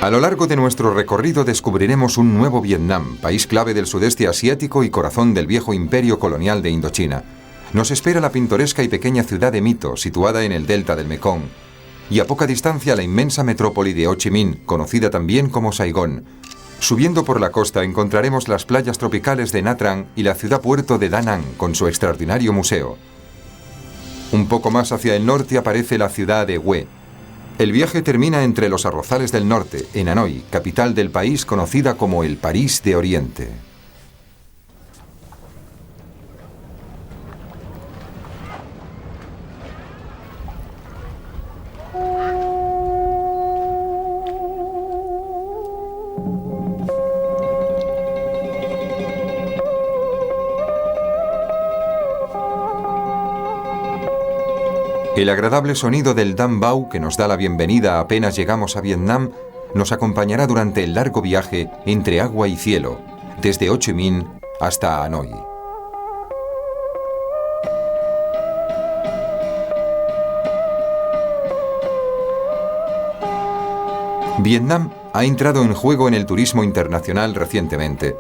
A lo largo de nuestro recorrido descubriremos un nuevo Vietnam, país clave del sudeste asiático y corazón del viejo imperio colonial de Indochina. Nos espera la pintoresca y pequeña ciudad de Mito, situada en el delta del Mekong, y a poca distancia la inmensa metrópoli de Ho Chi Minh, conocida también como Saigón. Subiendo por la costa encontraremos las playas tropicales de Nha Trang y la ciudad-puerto de Da Nang, con su extraordinario museo. Un poco más hacia el norte aparece la ciudad de Hue. El viaje termina entre los arrozales del norte, en Hanoi, capital del país conocida como el París de Oriente. El agradable sonido del Dam Bao, que nos da la bienvenida apenas llegamos a Vietnam, nos acompañará durante el largo viaje entre agua y cielo, desde Ho Chi Minh hasta Hanoi. Vietnam ha entrado en juego en el turismo internacional recientemente.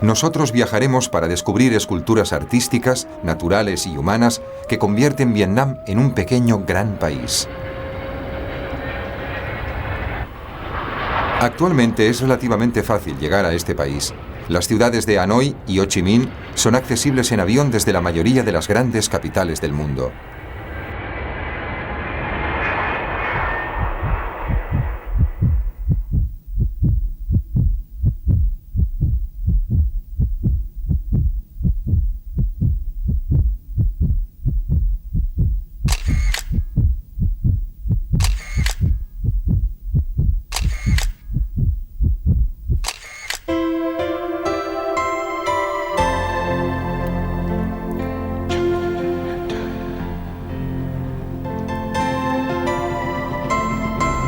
Nosotros viajaremos para descubrir esculturas artísticas, naturales y humanas que convierten Vietnam en un pequeño gran país. Actualmente es relativamente fácil llegar a este país. Las ciudades de Hanoi y Ho Chi Minh son accesibles en avión desde la mayoría de las grandes capitales del mundo.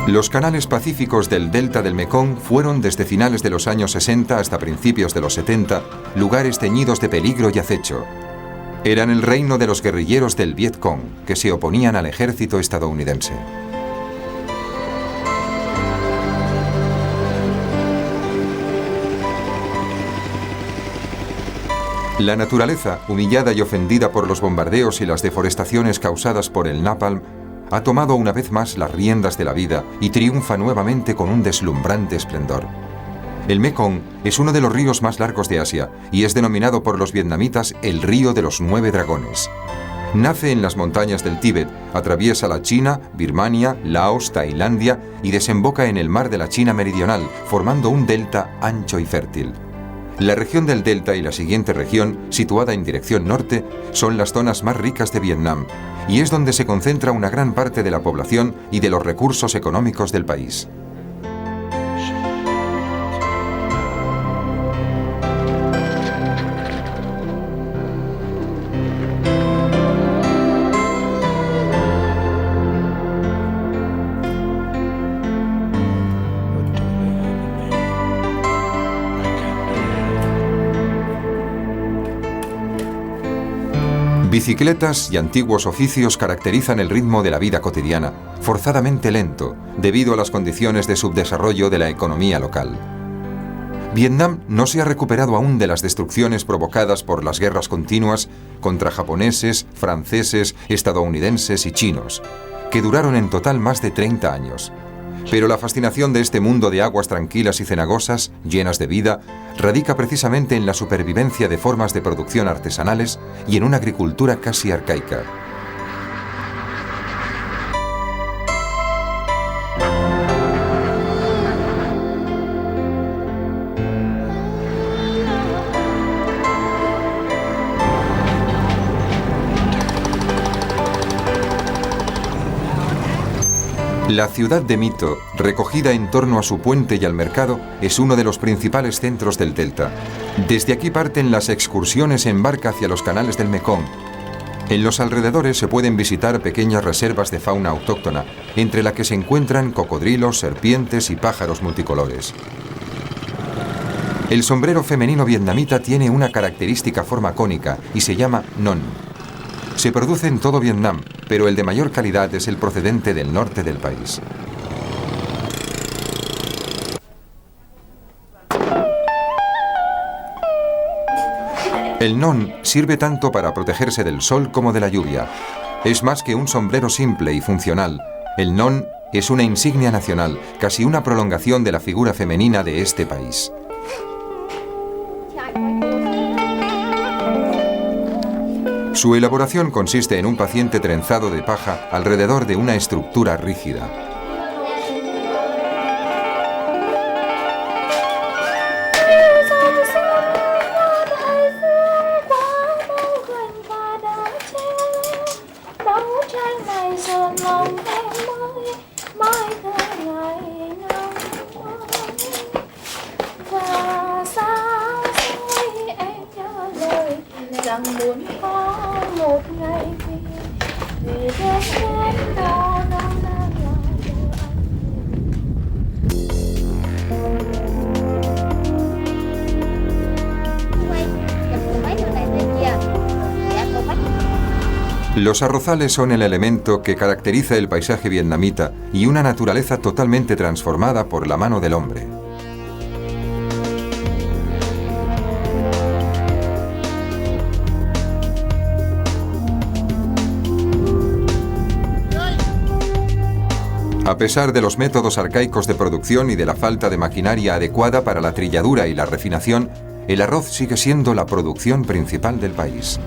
Los canales pacíficos del delta del Mekong fueron desde finales de los años 60 hasta principios de los 70 lugares teñidos de peligro y acecho. Eran el reino de los guerrilleros del Viet Cong, que se oponían al ejército estadounidense. La naturaleza, humillada y ofendida por los bombardeos y las deforestaciones causadas por el napalm, ha tomado una vez más las riendas de la vida y triunfa nuevamente con un deslumbrante esplendor. El Mekong es uno de los ríos más largos de Asia y es denominado por los vietnamitas el río de los 9 dragones. Nace en las montañas del Tíbet, atraviesa la China, Birmania, Laos, Tailandia y desemboca en el mar de la China meridional, formando un delta ancho y fértil. La región del delta y la siguiente región, situada en dirección norte, son las zonas más ricas de Vietnam, y es donde se concentra una gran parte de la población y de los recursos económicos del país. Bicicletas y antiguos oficios caracterizan el ritmo de la vida cotidiana, forzadamente lento, debido a las condiciones de subdesarrollo de la economía local. Vietnam no se ha recuperado aún de las destrucciones provocadas por las guerras continuas contra japoneses, franceses, estadounidenses y chinos, que duraron en total más de 30 años. Pero la fascinación de este mundo de aguas tranquilas y cenagosas, llenas de vida, radica precisamente en la supervivencia de formas de producción artesanales y en una agricultura casi arcaica. La ciudad de Mito, recogida en torno a su puente y al mercado, es uno de los principales centros del delta. Desde aquí parten las excursiones en barca hacia los canales del Mekong. En los alrededores se pueden visitar pequeñas reservas de fauna autóctona, entre la que se encuentran cocodrilos, serpientes y pájaros multicolores. El sombrero femenino vietnamita tiene una característica forma cónica y se llama non. Se produce en todo Vietnam, pero el de mayor calidad es el procedente del norte del país. El non sirve tanto para protegerse del sol como de la lluvia. Es más que un sombrero simple y funcional. El non es una insignia nacional, casi una prolongación de la figura femenina de este país. Su elaboración consiste en un paciente trenzado de paja alrededor de una estructura rígida. Los arrozales son el elemento que caracteriza el paisaje vietnamita y una naturaleza totalmente transformada por la mano del hombre. A pesar de los métodos arcaicos de producción y de la falta de maquinaria adecuada para la trilladura y la refinación, el arroz sigue siendo la producción principal del país.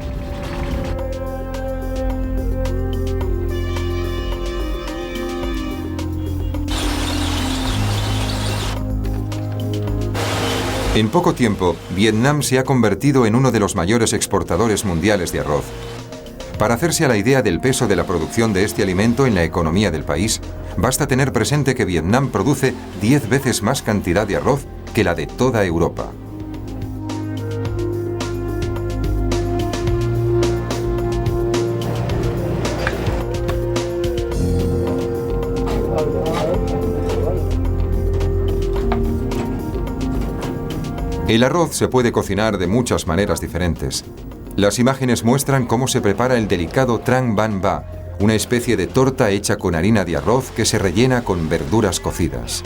En poco tiempo, Vietnam se ha convertido en uno de los mayores exportadores mundiales de arroz. Para hacerse a la idea del peso de la producción de este alimento en la economía del país, basta tener presente que Vietnam produce 10 veces más cantidad de arroz que la de toda Europa. El arroz se puede cocinar de muchas maneras diferentes. Las imágenes muestran cómo se prepara el delicado Trang Ban Ba, una especie de torta hecha con harina de arroz que se rellena con verduras cocidas.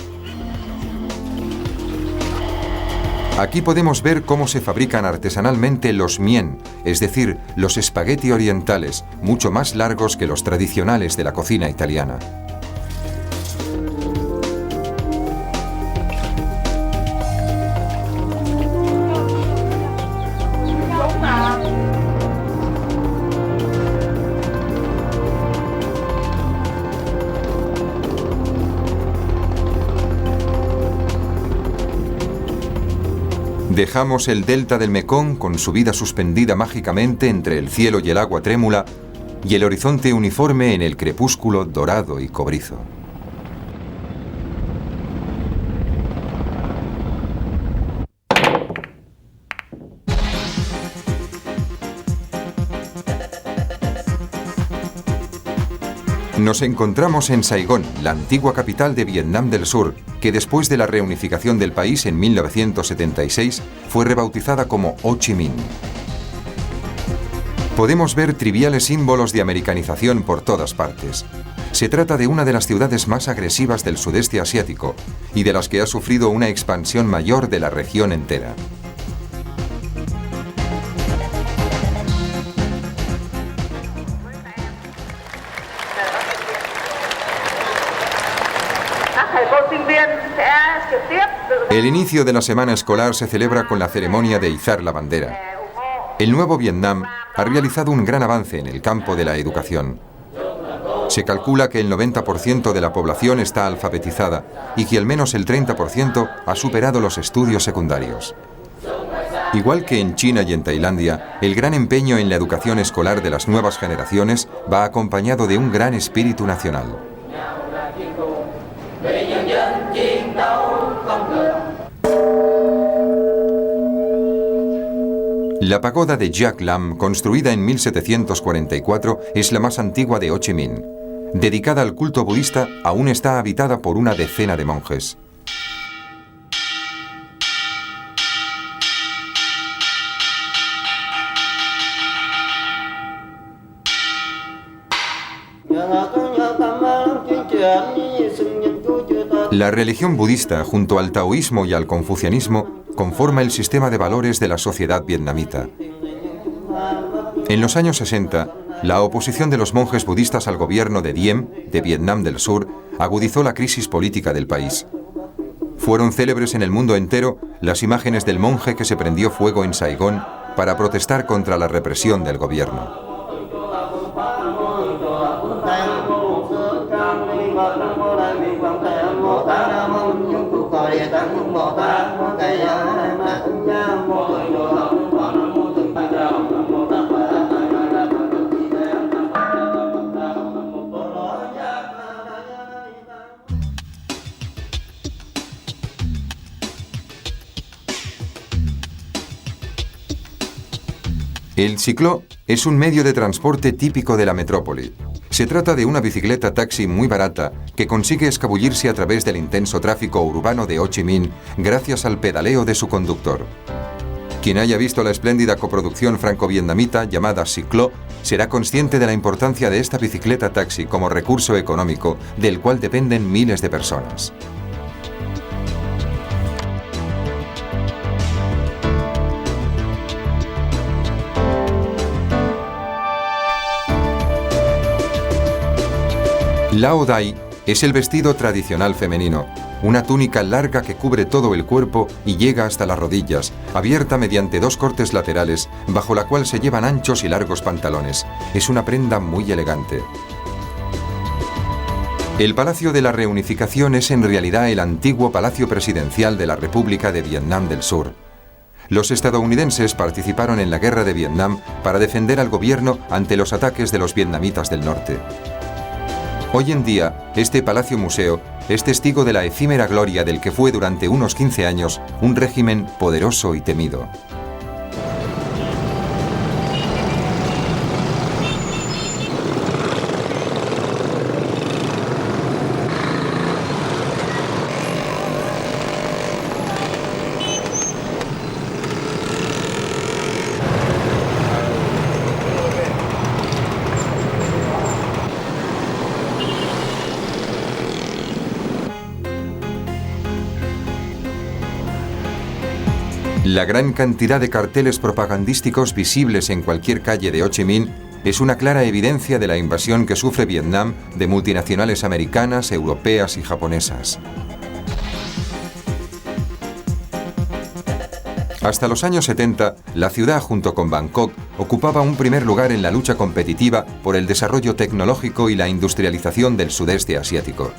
Aquí podemos ver cómo se fabrican artesanalmente los mien, es decir, los espagueti orientales, mucho más largos que los tradicionales de la cocina italiana. Dejamos el delta del Mekong con su vida suspendida mágicamente entre el cielo y el agua trémula y el horizonte uniforme en el crepúsculo dorado y cobrizo. Nos encontramos en Saigón, la antigua capital de Vietnam del Sur, que después de la reunificación del país en 1976 fue rebautizada como Ho Chi Minh. Podemos ver triviales símbolos de americanización por todas partes. Se trata de una de las ciudades más agresivas del sudeste asiático y de las que ha sufrido una expansión mayor de la región entera. El inicio de la semana escolar se celebra con la ceremonia de izar la bandera. El nuevo Vietnam ha realizado un gran avance en el campo de la educación. Se calcula que el 90% de la población está alfabetizada y que al menos el 30% ha superado los estudios secundarios. Igual que en China y en Tailandia, el gran empeño en la educación escolar de las nuevas generaciones va acompañado de un gran espíritu nacional. La pagoda de Jac Lam, construida en 1744, es la más antigua de Ho Chi Minh. Dedicada al culto budista, aún está habitada por una decena de monjes. La religión budista, junto al taoísmo y al confucianismo, conforma el sistema de valores de la sociedad vietnamita. En los años 60, la oposición de los monjes budistas al gobierno de Diem, de Vietnam del Sur, agudizó la crisis política del país. Fueron célebres en el mundo entero las imágenes del monje que se prendió fuego en Saigón para protestar contra la represión del gobierno. El cicló es un medio de transporte típico de la metrópoli. Se trata de una bicicleta taxi muy barata que consigue escabullirse a través del intenso tráfico urbano de Ho Chi Minh gracias al pedaleo de su conductor. Quien haya visto la espléndida coproducción franco-vietnamita llamada Cicló será consciente de la importancia de esta bicicleta taxi como recurso económico del cual dependen miles de personas. Lao Dai es el vestido tradicional femenino, una túnica larga que cubre todo el cuerpo y llega hasta las rodillas, abierta mediante dos cortes laterales, bajo la cual se llevan anchos y largos pantalones. Es una prenda muy elegante. El Palacio de la Reunificación es en realidad el antiguo Palacio Presidencial de la República de Vietnam del Sur. Los estadounidenses participaron en la Guerra de Vietnam para defender al gobierno ante los ataques de los vietnamitas del norte. Hoy en día, este Palacio Museo es testigo de la efímera gloria del que fue durante unos 15 años un régimen poderoso y temido. La gran cantidad de carteles propagandísticos visibles en cualquier calle de Ho Chi Minh es una clara evidencia de la invasión que sufre Vietnam de multinacionales americanas, europeas y japonesas. Hasta los años 70, la ciudad junto con Bangkok ocupaba un primer lugar en la lucha competitiva por el desarrollo tecnológico y la industrialización del sudeste asiático.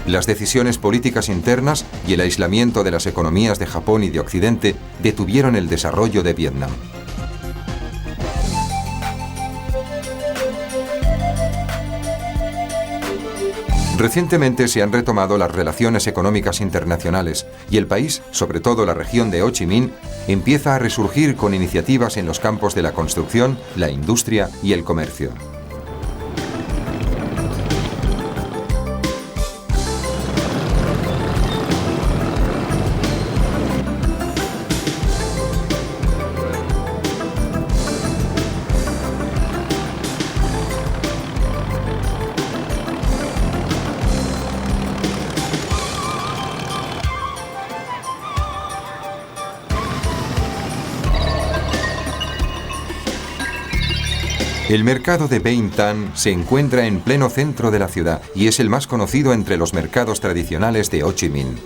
Las decisiones políticas internas y el aislamiento de las economías de Japón y de Occidente detuvieron el desarrollo de Vietnam. Recientemente se han retomado las relaciones económicas internacionales y el país, sobre todo la región de Ho Chi Minh, empieza a resurgir con iniciativas en los campos de la construcción, la industria y el comercio. El mercado de Binh Thanh se encuentra en pleno centro de la ciudad y es el más conocido entre los mercados tradicionales de Ho Chi Minh.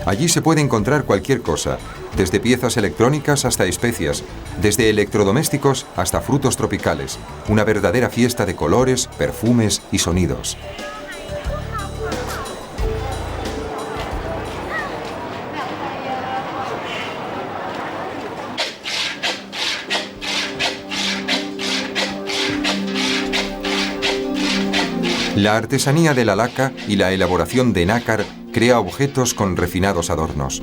Allí se puede encontrar cualquier cosa, desde piezas electrónicas hasta especias, desde electrodomésticos hasta frutos tropicales, una verdadera fiesta de colores, perfumes y sonidos. La artesanía de la laca y la elaboración de nácar crea objetos con refinados adornos.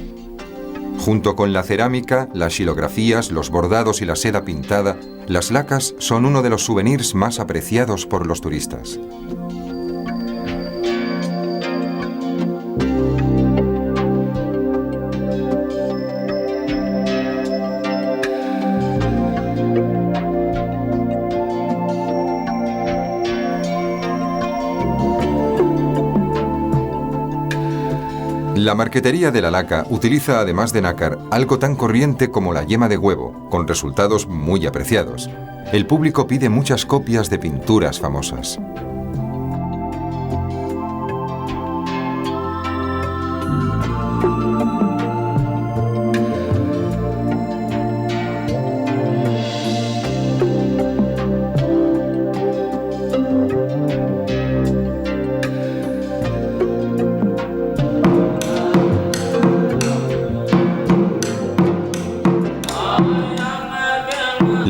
Junto con la cerámica, las xilografías, los bordados y la seda pintada, las lacas son uno de los souvenirs más apreciados por los turistas. La marquetería de la laca utiliza, además de nácar, algo tan corriente como la yema de huevo, con resultados muy apreciados. El público pide muchas copias de pinturas famosas.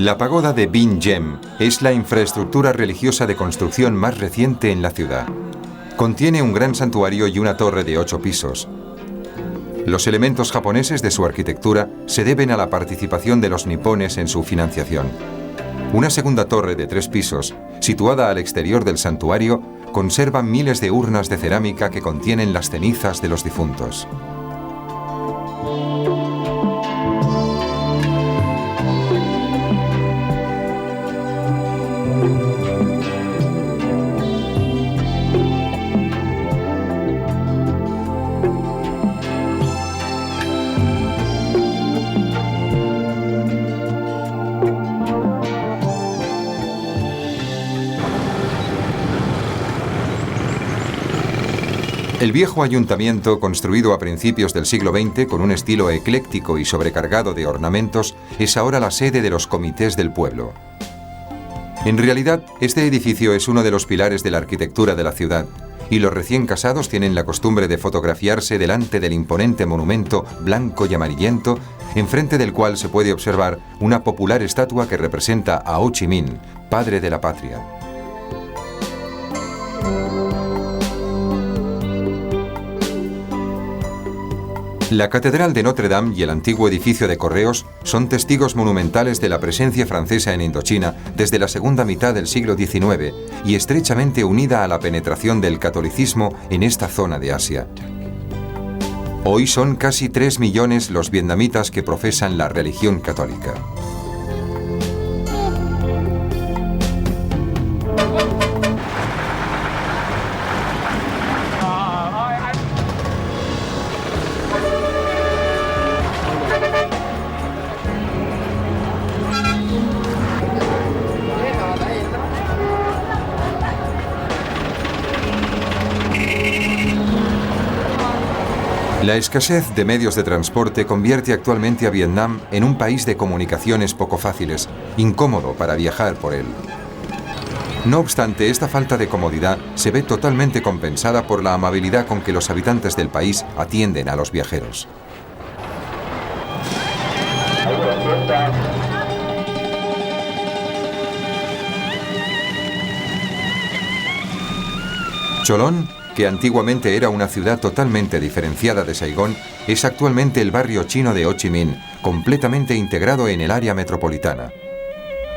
La pagoda de Bin Gem es la infraestructura religiosa de construcción más reciente en la ciudad. Contiene un gran santuario y una torre de 8 pisos. Los elementos japoneses de su arquitectura se deben a la participación de los nipones en su financiación. Una segunda torre de 3 pisos, situada al exterior del santuario, conserva miles de urnas de cerámica que contienen las cenizas de los difuntos. El viejo ayuntamiento, construido a principios del siglo XX con un estilo ecléctico y sobrecargado de ornamentos, es ahora la sede de los comités del pueblo. En realidad, este edificio es uno de los pilares de la arquitectura de la ciudad, y los recién casados tienen la costumbre de fotografiarse delante del imponente monumento blanco y amarillento, enfrente del cual se puede observar una popular estatua que representa a Ho Chi Minh, padre de la patria. La Catedral de Notre Dame y el antiguo edificio de correos son testigos monumentales de la presencia francesa en Indochina desde la segunda mitad del siglo XIX y estrechamente unida a la penetración del catolicismo en esta zona de Asia. Hoy son casi 3 millones los vietnamitas que profesan la religión católica. La escasez de medios de transporte convierte actualmente a Vietnam en un país de comunicaciones poco fáciles, incómodo para viajar por él. No obstante, esta falta de comodidad se ve totalmente compensada por la amabilidad con que los habitantes del país atienden a los viajeros. Cholon, que antiguamente era una ciudad totalmente diferenciada de Saigón, es actualmente el barrio chino de Ho Chi Minh, completamente integrado en el área metropolitana.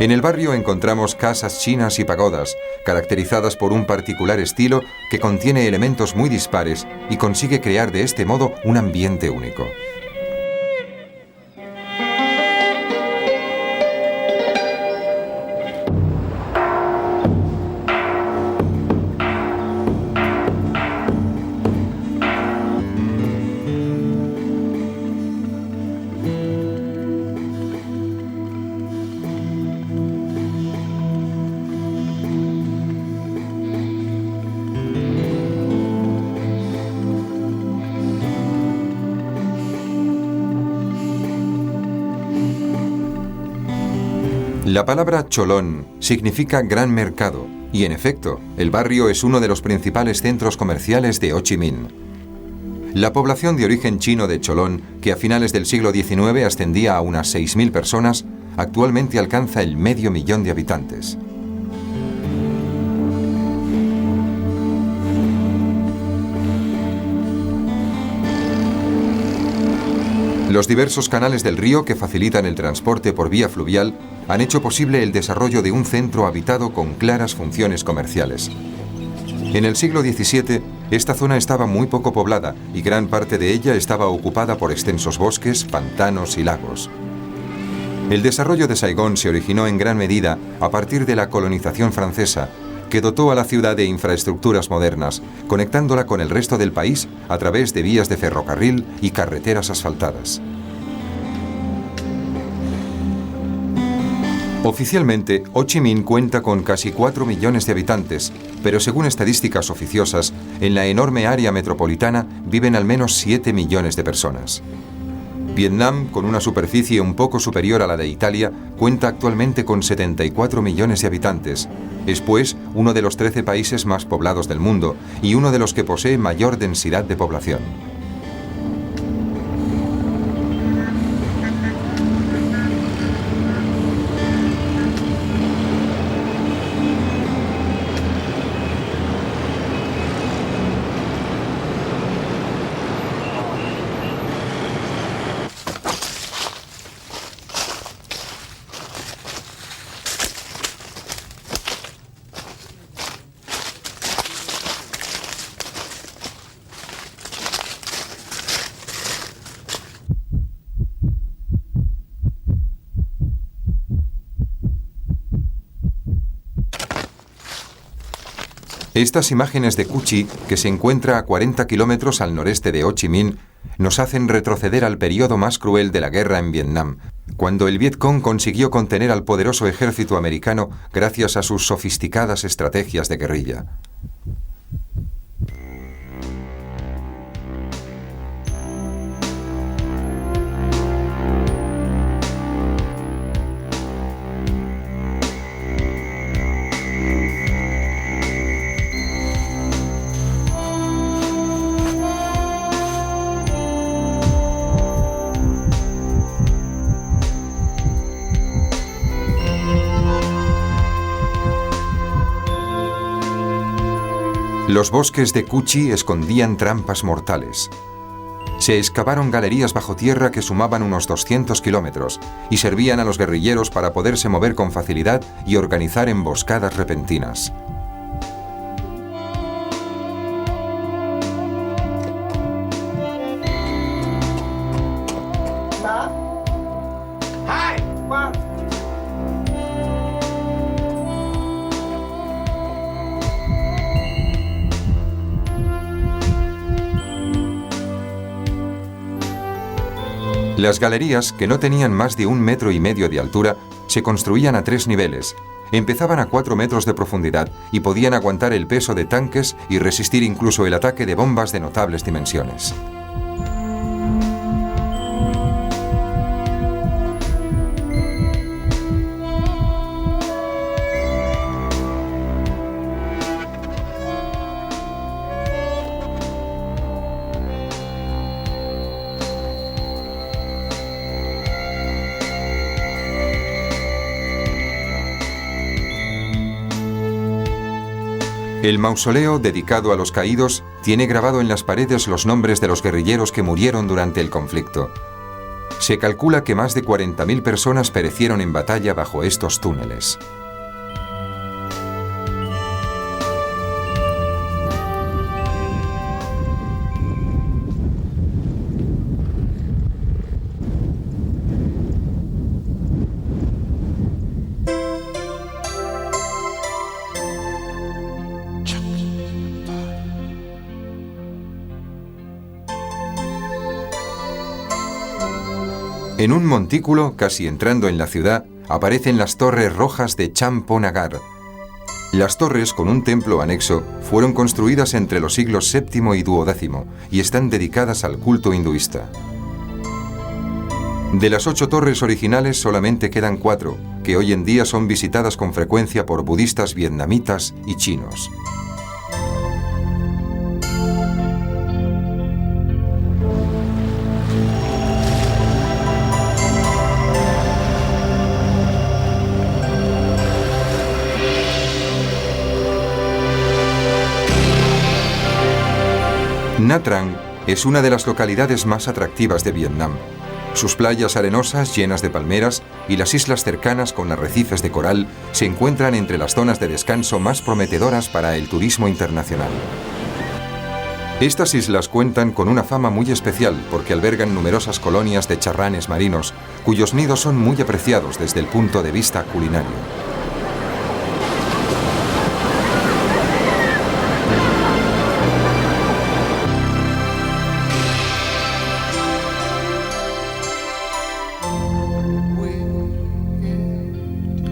En el barrio encontramos casas chinas y pagodas, caracterizadas por un particular estilo que contiene elementos muy dispares y consigue crear de este modo un ambiente único. La palabra Cholon significa gran mercado, y en efecto, el barrio es uno de los principales centros comerciales de Ho Chi Minh. La población de origen chino de Cholon, que a finales del siglo XIX ascendía a unas 6.000 personas, actualmente alcanza el 500.000 de habitantes. Los diversos canales del río que facilitan el transporte por vía fluvial han hecho posible el desarrollo de un centro habitado con claras funciones comerciales. En el siglo XVII, esta zona estaba muy poco poblada y gran parte de ella estaba ocupada por extensos bosques, pantanos y lagos. El desarrollo de Saigón se originó en gran medida a partir de la colonización francesa, que dotó a la ciudad de infraestructuras modernas, conectándola con el resto del país a través de vías de ferrocarril y carreteras asfaltadas. Oficialmente, Ho Chi Minh cuenta con casi 4 millones de habitantes, pero según estadísticas oficiosas, en la enorme área metropolitana viven al menos 7 millones de personas. Vietnam, con una superficie un poco superior a la de Italia, cuenta actualmente con 74 millones de habitantes. Es, pues, uno de los 13 países más poblados del mundo y uno de los que posee mayor densidad de población. Estas imágenes de Cu Chi, que se encuentra a 40 kilómetros al noreste de Ho Chi Minh, nos hacen retroceder al periodo más cruel de la guerra en Vietnam, cuando el Viet Cong consiguió contener al poderoso ejército americano gracias a sus sofisticadas estrategias de guerrilla. Los bosques de Cu Chi escondían trampas mortales. Se excavaron galerías bajo tierra que sumaban unos 200 kilómetros y servían a los guerrilleros para poderse mover con facilidad y organizar emboscadas repentinas. Las galerías, que no tenían más de 1,5 metros de altura, se construían a 3 niveles. Empezaban a 4 metros de profundidad y podían aguantar el peso de tanques y resistir incluso el ataque de bombas de notables dimensiones. El mausoleo dedicado a los caídos tiene grabado en las paredes los nombres de los guerrilleros que murieron durante el conflicto. Se calcula que más de 40.000 personas perecieron en batalla bajo estos túneles. En un montículo, casi entrando en la ciudad, aparecen las torres rojas de Champo Nagar. Las torres, con un templo anexo, fueron construidas entre los siglos VII y XII y están dedicadas al culto hinduista. De las 8 torres originales solamente quedan 4, que hoy en día son visitadas con frecuencia por budistas vietnamitas y chinos. Nha Trang es una de las localidades más atractivas de Vietnam. Sus playas arenosas llenas de palmeras y las islas cercanas con arrecifes de coral se encuentran entre las zonas de descanso más prometedoras para el turismo internacional. Estas islas cuentan con una fama muy especial porque albergan numerosas colonias de charranes marinos, cuyos nidos son muy apreciados desde el punto de vista culinario.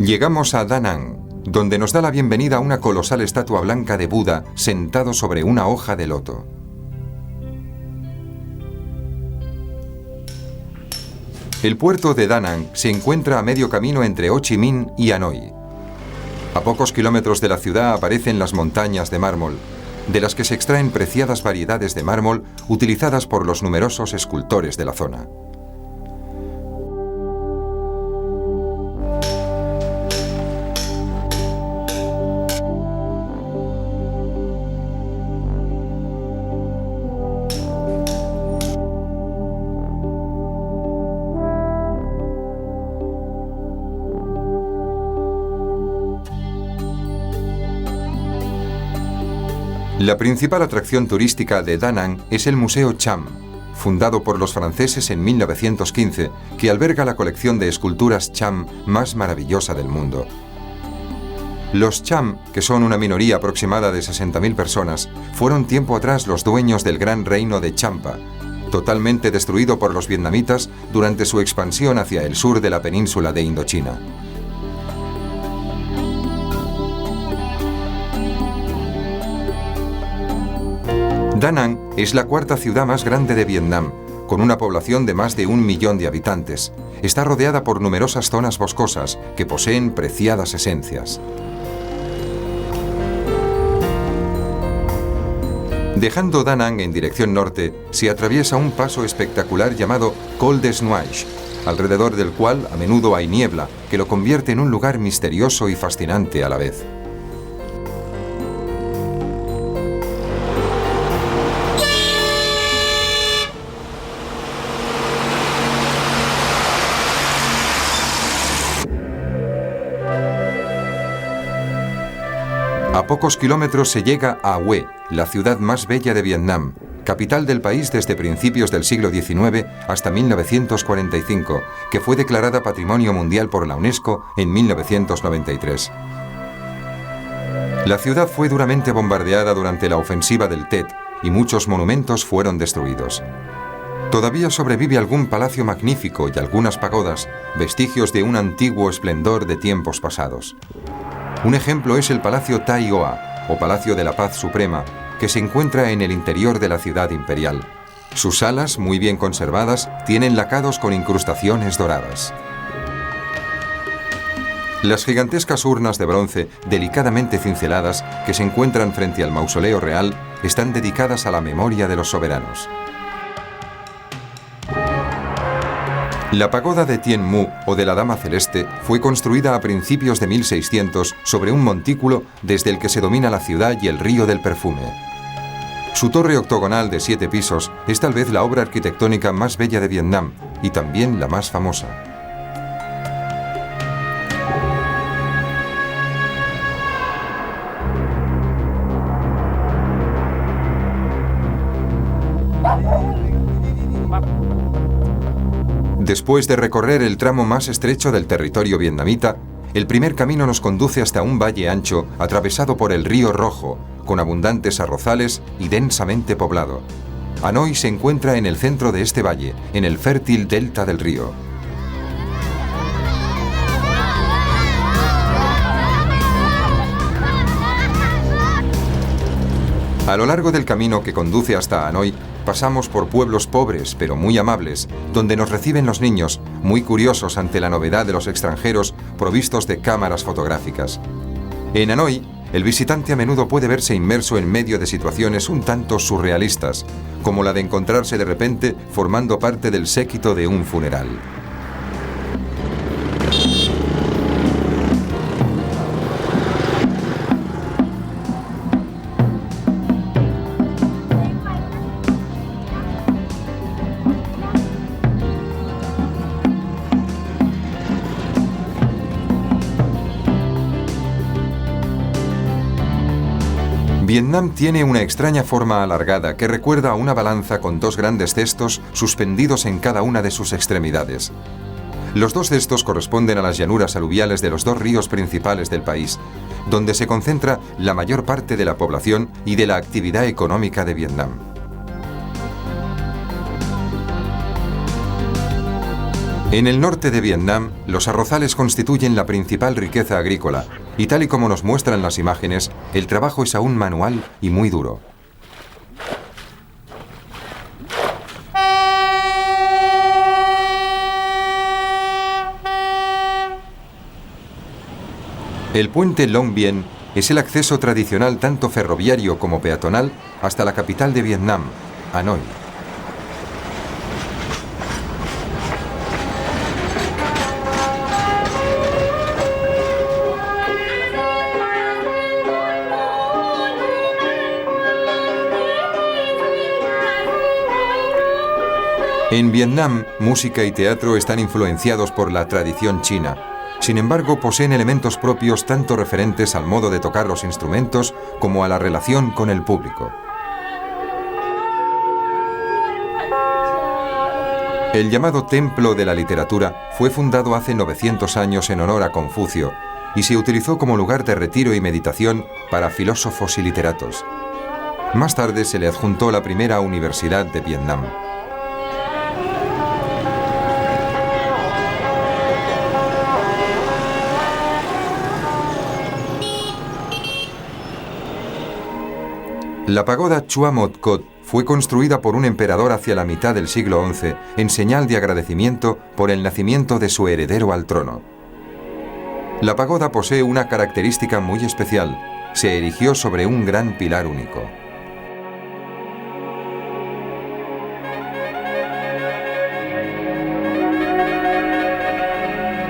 Llegamos a Da Nang, donde nos da la bienvenida una colosal estatua blanca de Buda sentado sobre una hoja de loto. El puerto de Da Nang se encuentra a medio camino entre Ho Chi Minh y Hanoi. A pocos kilómetros de la ciudad aparecen las montañas de mármol, de las que se extraen preciadas variedades de mármol utilizadas por los numerosos escultores de la zona. La principal atracción turística de Da Nang es el Museo Cham, fundado por los franceses en 1915, que alberga la colección de esculturas Cham más maravillosa del mundo. Los Cham, que son una minoría aproximada de 60.000 personas, fueron tiempo atrás los dueños del gran reino de Champa, totalmente destruido por los vietnamitas durante su expansión hacia el sur de la península de Indochina. Da Nang es la cuarta ciudad más grande de Vietnam, con una población de más de 1 millón de habitantes. Está rodeada por numerosas zonas boscosas que poseen preciadas esencias. Dejando Da Nang en dirección norte, se atraviesa un paso espectacular llamado Col des Nuages, alrededor del cual a menudo hay niebla, que lo convierte en un lugar misterioso y fascinante a la vez. A pocos kilómetros se llega a Hue, la ciudad más bella de Vietnam, capital del país desde principios del siglo XIX hasta 1945, que fue declarada Patrimonio Mundial por la UNESCO en 1993. La ciudad fue duramente bombardeada durante la ofensiva del Tet y muchos monumentos fueron destruidos. Todavía sobrevive algún palacio magnífico y algunas pagodas, vestigios de un antiguo esplendor de tiempos pasados. Un ejemplo es el Palacio Tai Hoa, o Palacio de la Paz Suprema, que se encuentra en el interior de la ciudad imperial. Sus salas, muy bien conservadas, tienen lacados con incrustaciones doradas. Las gigantescas urnas de bronce, delicadamente cinceladas, que se encuentran frente al mausoleo real, están dedicadas a la memoria de los soberanos. La pagoda de Tien Mu, o de la Dama Celeste, fue construida a principios de 1600 sobre un montículo desde el que se domina la ciudad y el río del perfume. Su torre octogonal de 7 pisos es tal vez la obra arquitectónica más bella de Vietnam y también la más famosa. Después de recorrer el tramo más estrecho del territorio vietnamita, el primer camino nos conduce hasta un valle ancho atravesado por el río Rojo, con abundantes arrozales y densamente poblado. Hanoi se encuentra en el centro de este valle, en el fértil delta del río. A lo largo del camino que conduce hasta Hanoi, pasamos por pueblos pobres pero muy amables, donde nos reciben los niños, muy curiosos ante la novedad de los extranjeros provistos de cámaras fotográficas. En Hanoi, el visitante a menudo puede verse inmerso en medio de situaciones un tanto surrealistas, como la de encontrarse de repente formando parte del séquito de un funeral. Vietnam tiene una extraña forma alargada que recuerda a una balanza con 2 grandes cestos suspendidos en cada una de sus extremidades. Los 2 cestos corresponden a las llanuras aluviales de los 2 ríos principales del país, donde se concentra la mayor parte de la población y de la actividad económica de Vietnam. En el norte de Vietnam, los arrozales constituyen la principal riqueza agrícola, y tal y como nos muestran las imágenes, el trabajo es aún manual y muy duro. El puente Long Bien es el acceso tradicional tanto ferroviario como peatonal hasta la capital de Vietnam, Hanoi. En Vietnam, música y teatro están influenciados por la tradición china. Sin embargo, poseen elementos propios tanto referentes al modo de tocar los instrumentos como a la relación con el público. El llamado Templo de la Literatura fue fundado hace 900 años en honor a Confucio y se utilizó como lugar de retiro y meditación para filósofos y literatos. Más tarde se le adjuntó la primera universidad de Vietnam. La pagoda Chua Mot Kot fue construida por un emperador hacia la mitad del siglo XI en señal de agradecimiento por el nacimiento de su heredero al trono. La pagoda posee una característica muy especial: se erigió sobre un gran pilar único.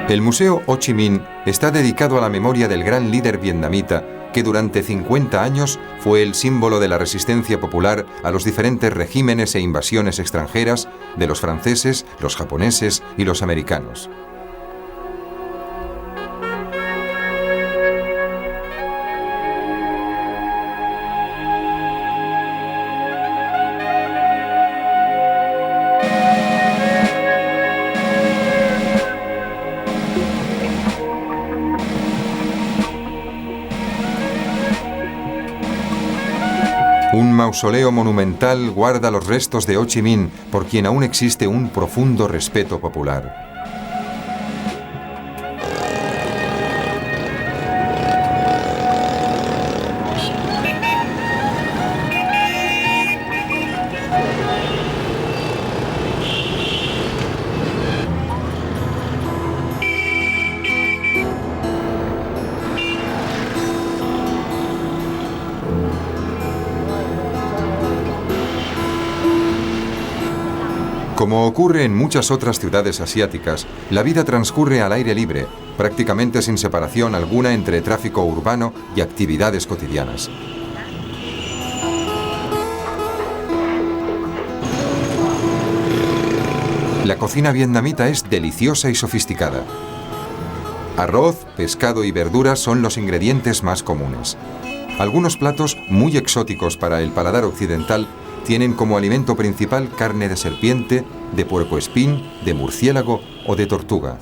El Museo Ho Chi Minh está dedicado a la memoria del gran líder vietnamita que durante 50 años fue el símbolo de la resistencia popular a los diferentes regímenes e invasiones extranjeras de los franceses, los japoneses y los americanos. Un mausoleo monumental guarda los restos de Ho Chi Minh, por quien aún existe un profundo respeto popular. Como ocurre en muchas otras ciudades asiáticas, la vida transcurre al aire libre, prácticamente sin separación alguna entre tráfico urbano y actividades cotidianas. La cocina vietnamita es deliciosa y sofisticada. Arroz, pescado y verduras son los ingredientes más comunes. Algunos platos muy exóticos para el paladar occidental tienen como alimento principal carne de serpiente, de puercoespín, de murciélago o de tortuga.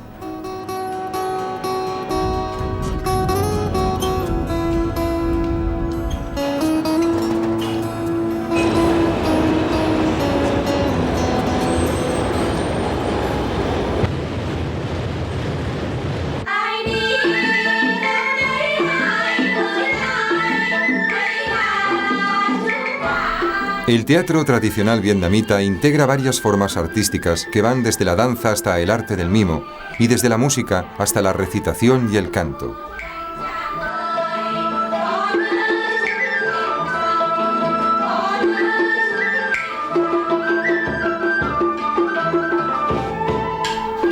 El teatro tradicional vietnamita integra varias formas artísticas que van desde la danza hasta el arte del mimo y desde la música hasta la recitación y el canto.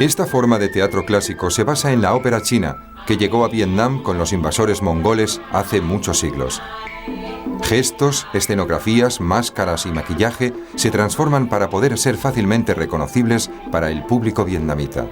Esta forma de teatro clásico se basa en la ópera china, que llegó a Vietnam con los invasores mongoles hace muchos siglos. Gestos, escenografías, máscaras y maquillaje se transforman para poder ser fácilmente reconocibles para el público vietnamita.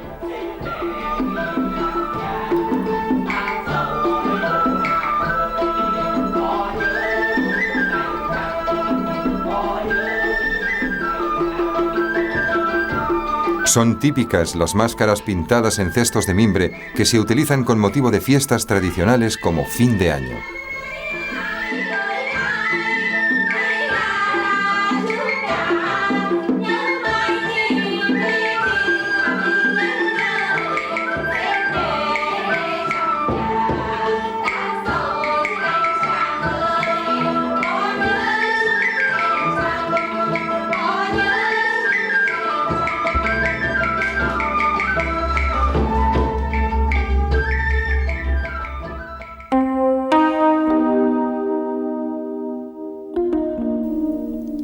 Son típicas las máscaras pintadas en cestos de mimbre que se utilizan con motivo de fiestas tradicionales como fin de año.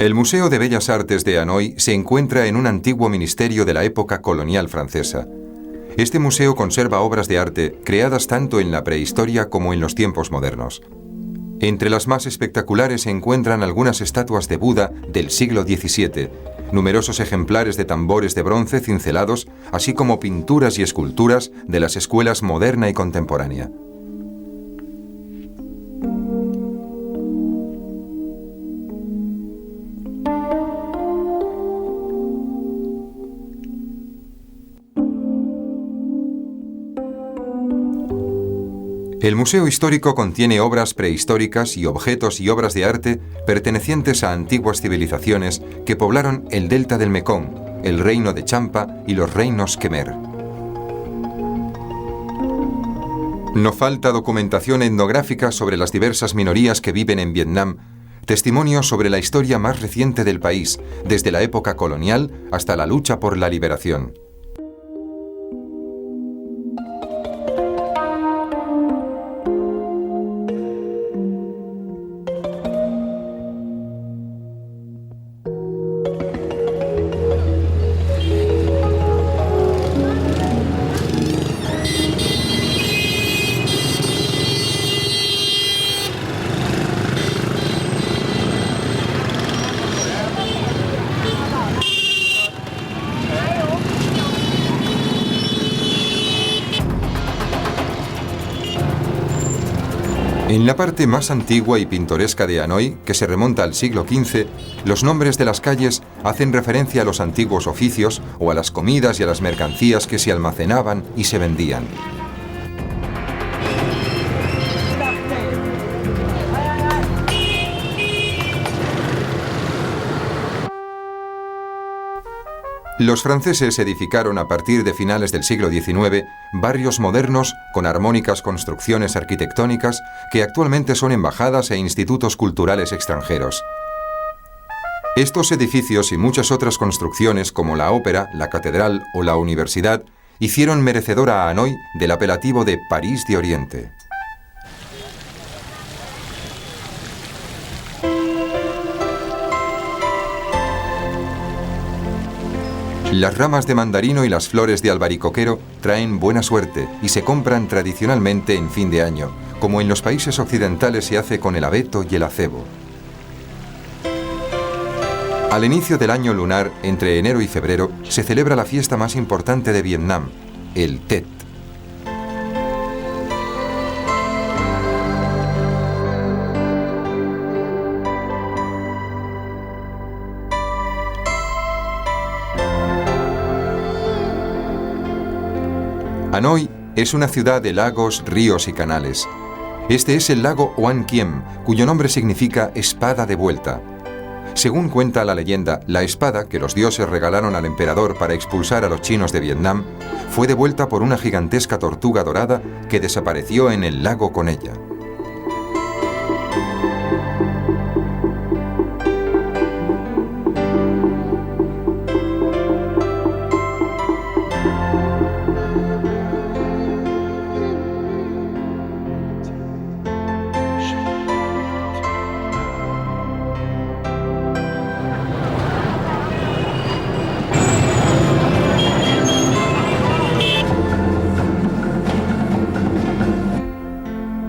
El Museo de Bellas Artes de Hanoi se encuentra en un antiguo ministerio de la época colonial francesa. Este museo conserva obras de arte creadas tanto en la prehistoria como en los tiempos modernos. Entre las más espectaculares se encuentran algunas estatuas de Buda del siglo XVII, numerosos ejemplares de tambores de bronce cincelados, así como pinturas y esculturas de las escuelas moderna y contemporánea. El Museo Histórico contiene obras prehistóricas y objetos y obras de arte pertenecientes a antiguas civilizaciones que poblaron el delta del Mekong, el reino de Champa y los reinos Khmer. No falta documentación etnográfica sobre las diversas minorías que viven en Vietnam, testimonios sobre la historia más reciente del país, desde la época colonial hasta la lucha por la liberación. En la parte más antigua y pintoresca de Hanoi, que se remonta al siglo XV, los nombres de las calles hacen referencia a los antiguos oficios o a las comidas y a las mercancías que se almacenaban y se vendían. Los franceses edificaron a partir de finales del siglo XIX barrios modernos con armónicas construcciones arquitectónicas que actualmente son embajadas e institutos culturales extranjeros. Estos edificios y muchas otras construcciones como la ópera, la catedral o la universidad hicieron merecedora a Hanoi del apelativo de París de Oriente. Las ramas de mandarino y las flores de albaricoquero traen buena suerte y se compran tradicionalmente en fin de año, como en los países occidentales se hace con el abeto y el acebo. Al inicio del año lunar, entre enero y febrero, se celebra la fiesta más importante de Vietnam, el Tet. Hanoi es una ciudad de lagos, ríos y canales. Este es el lago Oan Kiem, cuyo nombre significa espada de vuelta. Según cuenta la leyenda, la espada que los dioses regalaron al emperador para expulsar a los chinos de Vietnam fue devuelta por una gigantesca tortuga dorada que desapareció en el lago con ella.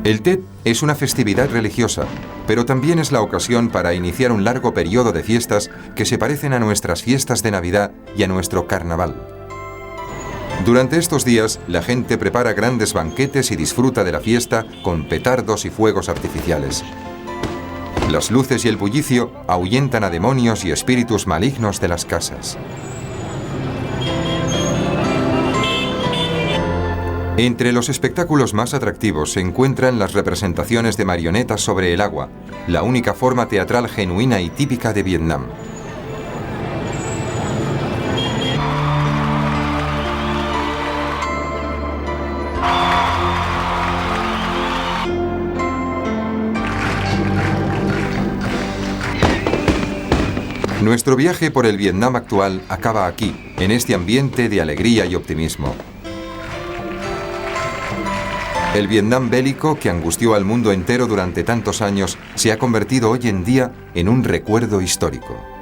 El Tet es una festividad religiosa, pero también es la ocasión para iniciar un largo periodo de fiestas que se parecen a nuestras fiestas de Navidad y a nuestro carnaval. Durante estos días, la gente prepara grandes banquetes y disfruta de la fiesta con petardos y fuegos artificiales. Las luces y el bullicio ahuyentan a demonios y espíritus malignos de las casas. Entre los espectáculos más atractivos se encuentran las representaciones de marionetas sobre el agua, la única forma teatral genuina y típica de Vietnam. Nuestro viaje por el Vietnam actual acaba aquí, en este ambiente de alegría y optimismo. El Vietnam bélico, que angustió al mundo entero durante tantos años, se ha convertido hoy en día en un recuerdo histórico.